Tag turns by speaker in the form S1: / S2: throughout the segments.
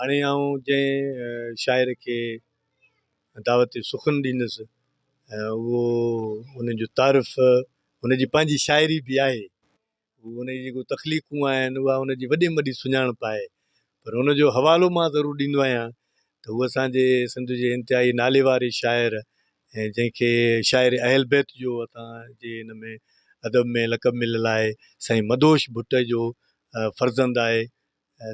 S1: हाणे आऊं जंहिं शाइर खे दावत सुखन ॾींदुसि उहो उनजो तारीफ़ उनजी पंहिंजी शाइरी बि आहे। उनजी जेको तख़लीक़ूं आहिनि उहा उनजी वॾे में वॾी सुञाणप आहे, पर उनजो हवालो मां ज़रूरु ॾींदो आहियां त उहे असांजे सिंध जे इंतिहाई नाले वारे शाइर ऐं जंहिंखे शाइर अहल बैत जो असांजे हिन में अदब में लक़ब मिलियल आहे साईं मदोश भुट्ट जो फर्ज़ंद आहे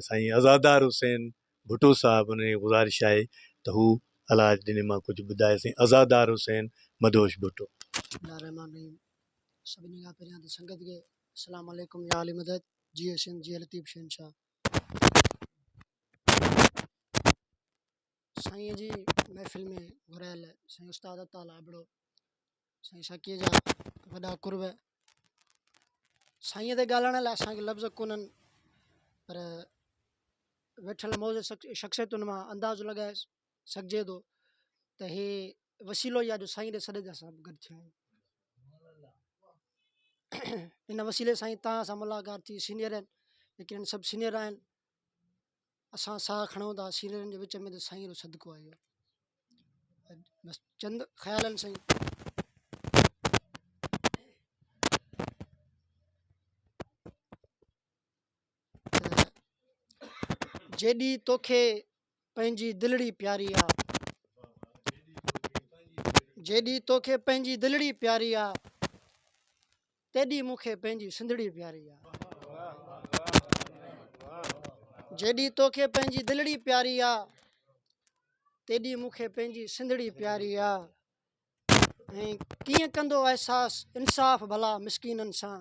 S1: साईं अज़ादार हुसैन भुट्टो साहिबु। उन गुज़ारिश आहे त हू अलाह ॾिने मां कुझु ॿुधाए साईं अज़ादार हुसैन मदोश भुट्टो।
S2: सभिनी खां पहिरियां त संगत खे अस्सलाम वालेकुम या आली मदद जी हसन जी लतीफ़ शहनशाह। साईं जी महफ़िल में घुरायल साईं उस्ताद अताल आबड़ो साईं शकीअ जा वॾा कुर्ब। साईं ते ॻाल्हाइण लाइ असांखे लफ़्ज़ कोन्हनि, पर वेठल मौज़ शख़्सियतुनि मां अंदाज़ो लॻाए सघिजे थो त हे वसीलो या जो साईं जे सॾ जा सभु गॾु थिया आहिनि। इन वसीले साईं तव्हां सां मुलाक़ात थी। सीनियर आहिनि लेकिन सभु सीनियर आहिनि, असां साह खणूं था सीनियरनि जे विच में त साईं जो सदिको आयो। बसि चंद ख़्याल आहिनि साईं। जेॾी तोखे पंहिंजी दिलड़ी प्यारी आहे, जेॾी तोखे पंहिंजी दिलड़ी प्यारी आहे, तेॾी मूंखे पंहिंजी सिंधड़ी प्यारी आहे। जेॾी तोखे पंहिंजी दिलड़ी प्यारी आहे, तेॾी मूंखे पंहिंजी सिंधड़ी प्यारी आहे। ऐं कीअं कंदो अहसास इंसाफ़ भला मिसकीननि सां,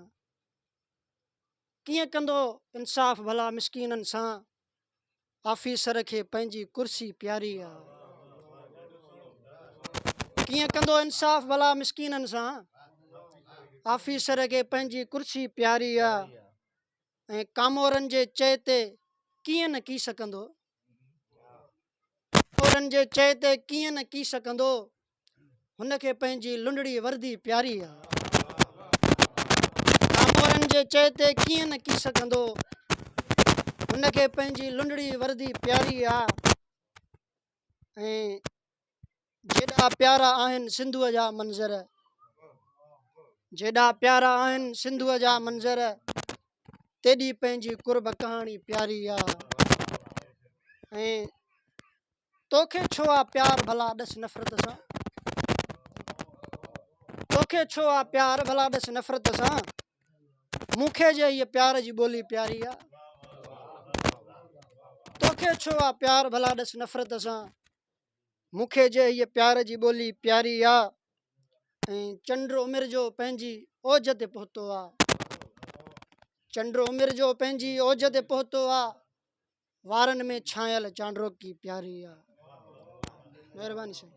S2: कीअं कंदो इंसाफ़ भला मिसकीननि सां, ऑफिसर खे पंहिंजी कुर्सी प्यारी आहे। कीअं कंदो इंसाफ़ भला मिसकीननि सां, ऑफिसर खे पंहिंजी कुर्सी प्यारी आहे। ऐं कामोरनि जे चए ते कीअं न की सघंदो, कामोरनि जे चए ते कीअं न की सघंदो, हुनखे पंहिंजी लुंडड़ी वर्दी प्यारी आहे। कामोरनि जे चए ते कीअं न की सघंदो, हुनखे पंहिंजी लुंडड़ी वर्दी प्यारी आहे। ऐं जेॾा प्यारा आहिनि सिंधूअ जा मंज़र, जेॾा प्यारा आहिनि सिंधूअ जा मंज़र, तेॾी पंहिंजी कुर्ब कहाणी प्यारी आहे। ऐं तोखे छो आहे प्यार भला ॾस नफ़रत सां, तोखे छो आहे प्यार भला ॾस नफ़रत सां, मूंखे जे हीअ प्यार जी ॿोली प्यारी आहे। तोखे छो आहे प्यार भला ॾस नफ़रत सां, मूंखे जे हीअ प्यार जी ॿोली प्यारी आहे। ऐं चंड उमिरि जो पंहिंजी ओज ते पहुतो आहे, चंड उमिरि जो पंहिंजी ओज ते पहुतो आहे, वारनि में छायल चांड्रोकी प्यारी आहे। महिरबानी साईं।